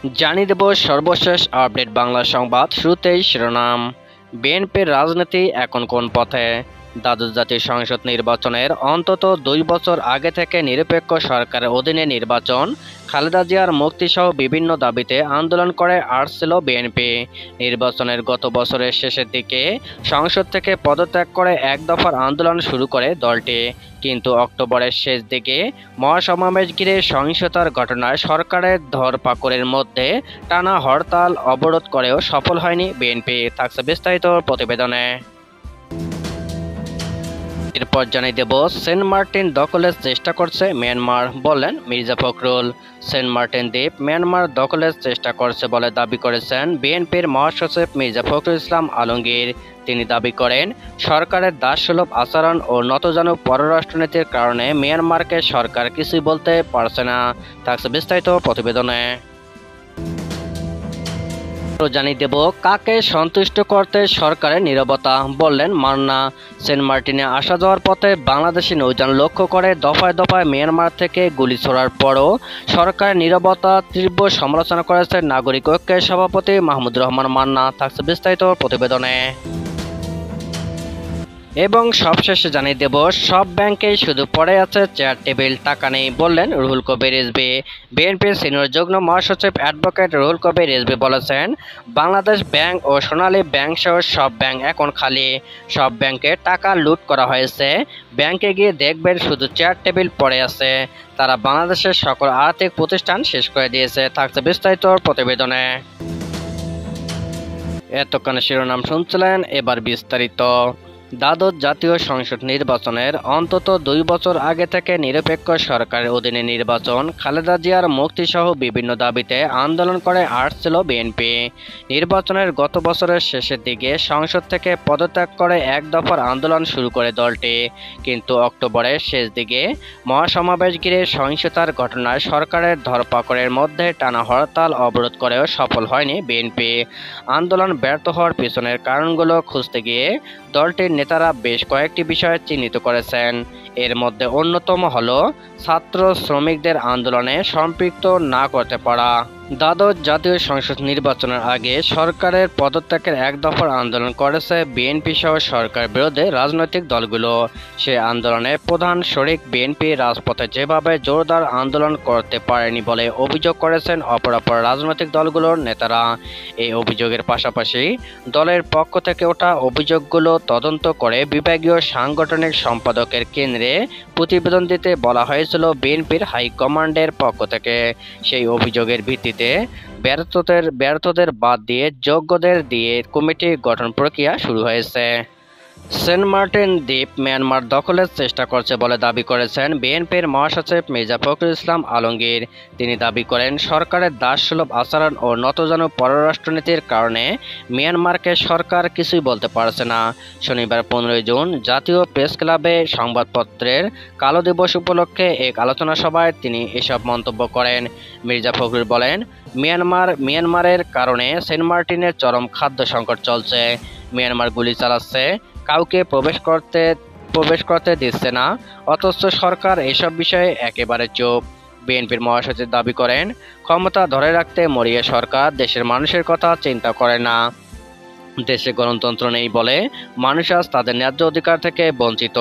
জানিয়ে দেব সর্বশেষ আপডেট বাংলা সংবাদ। শুরুতেই শিরোনাম। বিএনপির রাজনীতি এখন কোন পথে? দ্বাদশ জাতীয় সংসদ নির্বাচনের অন্তত 2 বছর আগে থেকে নিরপেক্ষ সরকারের অধীনে নির্বাচন, খালেদা জিয়ার মুক্তিসহ বিভিন্ন দাবিতে আন্দোলন করে আসছিল বিএনপি। নির্বাচনের গত বছরের শেষের দিকে সংসদ থেকে পদত্যাগ করে এক দফার আন্দোলন শুরু করে দলটি, কিন্তু অক্টোবরের শেষ দিকে মহাসমাবেশ ঘিরে সহিংসতার ঘটনায় সরকারের ধরপাকড়ের মধ্যে টানা হরতাল অবরোধ করেও সফল হয়নি বিএনপি। থাকছে বিস্তারিত প্রতিবেদনে। এরপর জানিয়ে দেব, সেন্ট মার্টিন দখলের চেষ্টা করছে মিয়ানমার, বললেন মির্জা ফখরুল। সেন্ট মার্টিন দ্বীপ মিয়ানমার দখলের চেষ্টা করছে বলে দাবি করেছেন বিএনপির মহাসচিব মির্জা ফখরুল ইসলাম আলমগীর। তিনি দাবি করেন, সরকারের দাসসুলভ আচরণ ও নতজানু পররাষ্ট্রনীতির কারণে মিয়ানমারকে সরকার কিছুই বলতে পারছে না। থাকছে বিস্তারিত প্রতিবেদনে। জানিয়ে দেব, কাকে সন্তুষ্ট করতে সরকারের নীরবতা, বললেন মান্না। সেন্ট মার্টিনে আসা যাওয়ার পথে বাংলাদেশি নৌযান লক্ষ্য করে দফায় দফায় মিয়ানমার থেকে গুলি ছোড়ার পরও সরকারের নীরবতা তীব্র সমালোচনা করেছেন নাগরিক ঐক্যের সভাপতি মাহমুদুর রহমান মান্না। থাকছে বিস্তারিত প্রতিবেদনে। এবং সবশেষে জানিয়ে দেব, সব ব্যাংকেই শুধু পড়ে আছে চেয়ার টেবিল, টাকা নেই, বললেন রুহুল কবির রিজভী। বিএনপির সিনিয়র যুগ্ম মহাসচিব অ্যাডভোকেট রুহুল কবির রিজভী বলেছেন, বাংলাদেশ ব্যাংক ও সোনালী ব্যাংক সহ সব ব্যাংক এখন খালি। সব ব্যাংকে টাকা লুট করা হয়েছে। ব্যাংকে গিয়ে দেখবেন শুধু চেয়ার টেবিল পড়ে আছে। তারা বাংলাদেশের সকল আর্থিক প্রতিষ্ঠান শেষ করে দিয়েছে। থাকছে বিস্তারিত প্রতিবেদনে। এতক্ষণ শিরোনাম শুনছিলেন, এবার বিস্তারিত। দ্বাদশ জাতীয় সংসদ নির্বাচনের অন্তত 2 বছর আগে থেকে নিরপেক্ষ সরকারের অধীনে নির্বাচন, খালেদা জিয়ার মুক্তিসহ বিভিন্ন দাবিতে আন্দোলন করে আসছিল বিএনপি। নির্বাচনের গত বছরের শেষের দিকে সংসদ থেকে পদত্যাগ করে এক দফার আন্দোলন শুরু করে দলটি, কিন্তু অক্টোবরের শেষ দিকে মহাসমাবেশ ঘিরে সহিংসতার ঘটনায় সরকারের ধরপাকড়ের মধ্যে টানা হরতাল অবরোধ করেও সফল হয়নি বিএনপি। আন্দোলন ব্যর্থ হওয়ার পিছনের কারণগুলো খুঁজতে গিয়ে দলটির নেতারা বেশ কয়েকটি বিষয় চিহ্নিত করেছেন। এর মধ্যে অন্যতম হল ছাত্র শ্রমিকদের আন্দোলনে সম্পৃক্ত না করতে পারা। দ্বাদশ জাতীয় সংসদ নির্বাচনের আগে সরকারের পদত্যাগের এক দফার আন্দোলন করেছে বিএনপি সহ সরকার বিরোধী রাজনৈতিক দলগুলো। সে আন্দোলনে প্রধান শরিক বিএনপি রাজপথে যেভাবে জোরদার আন্দোলন করতে পারেনি বলে অভিযোগ করেছেন অপরাপর রাজনৈতিক দলগুলোর নেতারা। এই অভিযোগের পাশাপাশি দলের পক্ষ থেকে ওঠা অভিযোগগুলো তদন্ত করে বিভাগীয় সাংগঠনিক সম্পাদকের কেন্দ্রে প্রতিবেদন দিতে বলা হয়েছিল বিএনপির হাইকমান্ডের পক্ষ থেকে। সেই অভিযোগের ভিত্তিতে ব্যর্থদের বাদ দিয়ে যোগ্যদের দিয়ে কমিটি গঠন প্রক্রিয়া শুরু হয়েছে। সেন্ট মার্টিন দ্বীপ মিয়ানমার দখলের চেষ্টা করছে বলে দাবি করেছেন বিএনপির মহাসচিব মির্জা ফখরুল ইসলাম আলমগীর। তিনি দাবি করেন, সরকারের দাসসুলভ আচরণ ও নতজানু পররাষ্ট্রনীতির কারণে মিয়ানমারকে সরকার কিছুই বলতে পারছে না। শনিবার 15 জুন জাতীয় প্রেস ক্লাবে সংবাদপত্রের কালো দিবস উপলক্ষে এক আলোচনা সভায় তিনি এসব মন্তব্য করেন। মির্জা ফখরুল বলেন, মিয়ানমারের কারণে সেন্ট মার্টিনের চরম খাদ্য সংকট চলছে। মিয়ানমার গুলি চালাচ্ছে, কাউকে প্রবেশ করতে দিচ্ছে না, অথচ সরকার এসব বিষয়ে একেবারে চুপ। বিএনপির মহাসচিব দাবি করেন, ক্ষমতা ধরে রাখতে মরিয়া সরকার দেশের মানুষের কথা চিন্তা করে না। দেশে গণতন্ত্র নেই বলে মানুষ আজ তাদের ন্যায্য অধিকার থেকে বঞ্চিত।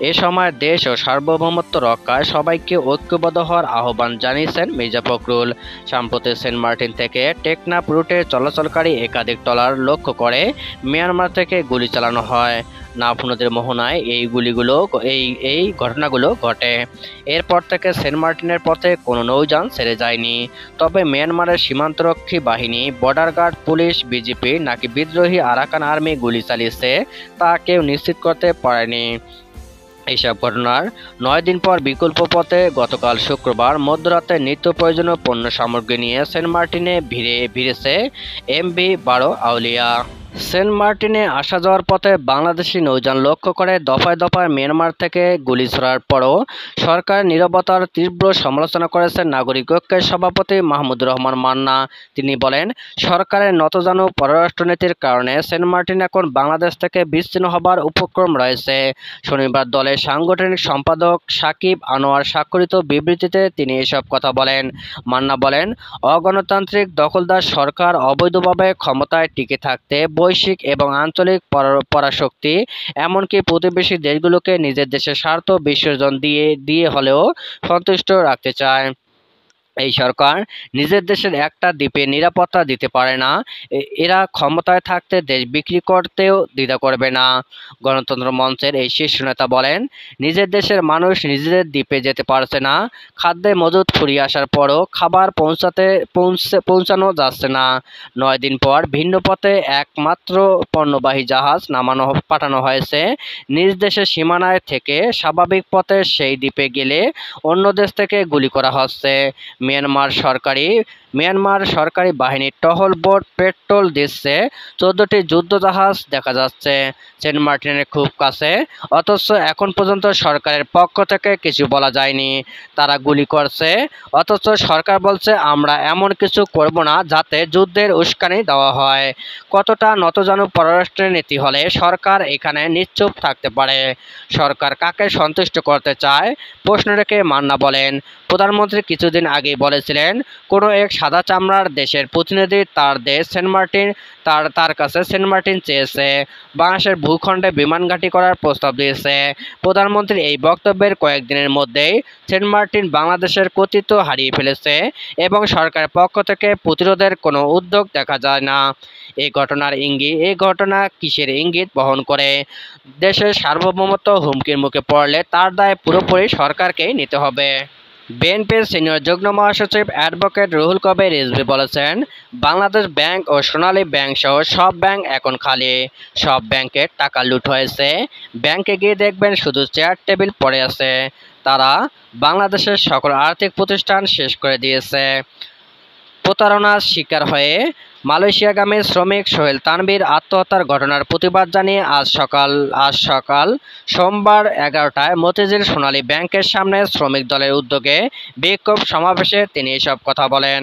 এ সময় দেশ ও সার্বভৌমত্ব রক্ষায় সবাইকে ঐক্যবদ্ধ হওয়ার আহ্বান জানিয়েছেন মির্জা ফখরুল। সম্প্রতি সেন্ট মার্টিন থেকে টেকনাফ রুটে চলাচলকারী একাধিক ট্রলার লক্ষ্য করে মিয়ানমার থেকে গুলি চালানো হয়। নাফ নদীর মোহনায় এই ঘটনাগুলো ঘটে। এরপর থেকে সেন্ট মার্টিনের পথে কোনো নৌযান ছেড়ে যায়নি। তবে মিয়ানমারের সীমান্তরক্ষী বাহিনী, বর্ডার গার্ড, পুলিশ, বিজিপি নাকি বিদ্রোহী আরাকান আর্মি গুলি চালিয়েছে তা কেউ নিশ্চিত করতে পারেনি। এইসব ঘটনার 9 দিন পর বিকল্প পথে গতকাল শুক্রবার মধ্যরাতে নিত্য প্রয়োজনীয় পণ্য সামগ্রী নিয়ে সেন্ট মার্টিনে ভিড়েছে MV-12 আউলিয়া। সেন্ট মার্টিনে আসা যাওয়ার পথে বাংলাদেশি নৌযান লক্ষ্য করে দফায় দফায় মিয়ানমার থেকে গুলি ছোড়ার পরও সরকারের নীরবতার তীব্র সমালোচনা করেছেন নাগরিক ঐক্যের সভাপতি মাহমুদুর রহমান মান্না। তিনি বলেন, সরকারের নতজানু পররাষ্ট্রনীতির কারণে সেন্ট মার্টিন এখন বাংলাদেশ থেকে বিচ্ছিন্ন হবার উপক্রম রয়েছে। শনিবার দলের সাংগঠনিক সম্পাদক সাকিব আনোয়ার স্বাক্ষরিত বিবৃতিতে তিনি এসব কথা বলেন। মান্না বলেন, অগণতান্ত্রিক দখলদার সরকার অবৈধভাবে ক্ষমতায় টিকে থাকতে বৈশ্বিক এবং আঞ্চলিক পরাশক্তি এমনকি প্রতিবেশী দেশগুলোকে নিজের দেশের স্বার্থ বিসর্জন দিয়ে হলেও সন্তুষ্ট রাখতে চায়। এই সরকার নিজের দেশের একটা দ্বীপে নিরাপত্তা দিতে পারে না। এরা ক্ষমতায় থাকতে দেশ বিক্রি করতেও দ্বিধা করবে না। গণতন্ত্র মঞ্চের এই শীর্ষ নেতা বলেন, নিজের দেশের মানুষ নিজেদের দ্বীপে যেতে পারছে না। খাদ্যে মজুদ ফুরিয়ে আসার পরও খাবার পৌঁছানো যাচ্ছে না। 9 দিন পর ভিন্ন পথে একমাত্র পণ্যবাহী জাহাজ পাঠানো হয়েছে। নিজ দেশের সীমানায় থেকে স্বাভাবিক পথে সেই দ্বীপে গেলে অন্য দেশ থেকে গুলি করা হচ্ছে। মিয়ানমার সরকারি বাহিনীর টহল বোট পেট্রোল দিচ্ছে। 14টি যুদ্ধজাহাজ দেখা যাচ্ছে সেন্ট মার্টিনের খুব কাছে, অথচ এখন পর্যন্ত সরকারের পক্ষ থেকে কিছু বলা যায়নি। তারা গুলি করছে, অথচ সরকার বলছে আমরা এমন কিছু করব না যাতে যুদ্ধের উস্কানি দেওয়া হয়। কতটা নতজানু পররাষ্ট্র নীতি হলে সরকার এখানে নিশ্চুপ থাকতে পারে? সরকার কাকে সন্তুষ্ট করতে চায়? প্রশ্ন রেখে মান্না বলেন, প্রধানমন্ত্রী কিছুদিন আগেই বলেছিলেন কোনো এক সাদা চামড়ার দেশের প্রতিনিধি তার দেশ সেন্ট মার্টিন তার কাছে সেন্ট মার্টিন চেয়েছে, বাংলাদেশের ভূখণ্ডে বিমান ঘাঁটি করার প্রস্তাব দিয়েছে। প্রধানমন্ত্রীর এই বক্তব্যের কয়েকদিনের মধ্যেই সেন্ট মার্টিন বাংলাদেশের কর্তৃত্ব হারিয়ে ফেলেছে এবং সরকারের পক্ষ থেকে প্রতিরোধের কোনো উদ্যোগ দেখা যায় না। এই ঘটনা কিসের ইঙ্গিত বহন করে? দেশের সার্বভৌমত্ব হুমকির মুখে পড়লে তার দায় পুরোপুরি সরকারকেই নিতে হবে। বিএনপির সিনিয়র যুগ্ম মহাসচিব অ্যাডভোকেট রুহুল কবির রিজভী বলেছেন, বাংলাদেশ ব্যাংক ও সোনালী ব্যাংক সহ সব ব্যাংক এখন খালি। সব ব্যাংকের টাকা লুট হয়েছে। ব্যাংকে গিয়ে দেখবেন শুধু চেয়ার টেবিল পড়ে আছে। তারা বাংলাদেশের সকল আর্থিক প্রতিষ্ঠান শেষ করে দিয়েছে। প্রতারণার শিকার হয়ে মালয়েশিয়াগামী শ্রমিক সোহেল তানভীর আত্মহত্যার ঘটনার প্রতিবাদ জানিয়ে আজ সকাল সোমবার 11টায় মতিঝিল সোনালী ব্যাংকের সামনে শ্রমিক দলের উদ্যোগে বিক্ষোভ সমাবেশে তিনি এসব কথা বলেন।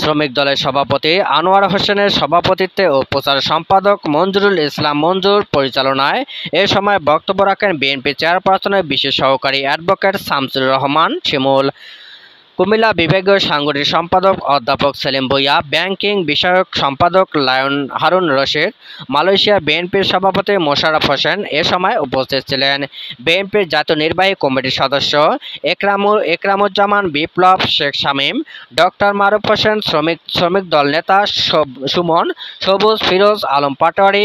শ্রমিক দলের সভাপতি আনোয়ার হোসেনের সভাপতিত্বে ও প্রচার সম্পাদক মঞ্জুরুল ইসলাম মঞ্জুর পরিচালনায় এ সময় বক্তব্য রাখেন বিএনপি চেয়ারপারসনের বিশেষ সহকারী অ্যাডভোকেট শামসুর রহমান শিমুল, কুমিল্লা বিভাগীয় সাংগঠনিক সম্পাদক অধ্যাপক সেলিম ভূঁইয়া, ব্যাংকিং বিষয়ক সম্পাদক হারুন রশিদ, মালয়েশিয়া বিএনপির সভাপতি মোশাররফ হোসেন এ সময় উপস্থিত ছিলেন। বিএনপির জাতীয় নির্বাহী কমিটির সদস্য একরামুজ্জামান বিপ্লব, শেখ শামীম, ডক্টর মারুফ হোসেন, শ্রমিক দল নেতা সুমন সবুজ, ফিরোজ আলম পাটোয়ারি,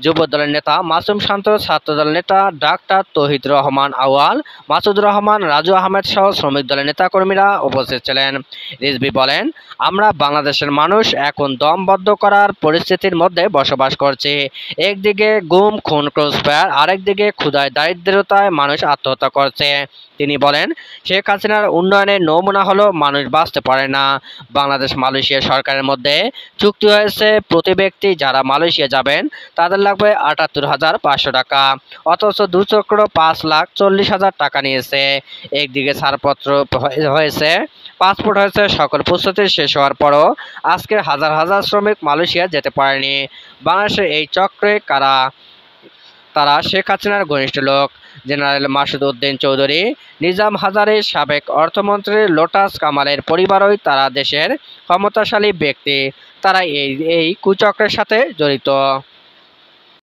যুব দলের নেতা মাসুম শান্ত, ছাত্রদল নেতা ডাক্তার তৌহিদ রহমান আউয়াল, মাসুদ রহমান, রাজু আহমেদ সহ শ্রমিক দলের নেতাকর্মীরা উপস্থিত ছিলেন। রিজভী বলেন, আমরা বাংলাদেশের মানুষ এখন দম বন্ধ করার পরিস্থিতির মধ্যে বসবাস করছি। একদিকে গুম, খুন, ক্রসফায়ার, আরেকদিকে ক্ষুধায় দারিদ্রতায় মানুষ আত্মহত্যা করছে। তিনি বলেন, শেখ হাসিনার উন্নয়নের নমুনা হলো মানুষ বাঁচতে পারে না। বাংলাদেশ মালয়েশিয়া সরকারের মধ্যে চুক্তি হয়েছে, প্রতি ব্যক্তি যারা মালয়েশিয়া যাবেন তাদের লাগবে ৭৮,৫০০ টাকা, অথচ দুচক্র ৫,৪০,০০০ টাকা নিয়েছে। একদিকে ছাড়পত্র হয়েছে, পাসপোর্ট হয়েছে, সকল প্রস্তুতি শেষ হওয়ার পরও আজকের হাজার হাজার শ্রমিক মালয়েশিয়া যেতে পারেনি। বাংলাদেশের এই চক্রে কারা? তারা শেখ হাসিনার ঘনিষ্ঠ লোক। জেনারেল মাসুদ উদ্দিন চৌধুরী, নিজাম হাজারী, সাবেক অর্থমন্ত্রী লোটাস কামালের পরিবারই তারা দেশের ক্ষমতাশালী ব্যক্তি। তারা এই কুচক্রের সাথে জড়িত।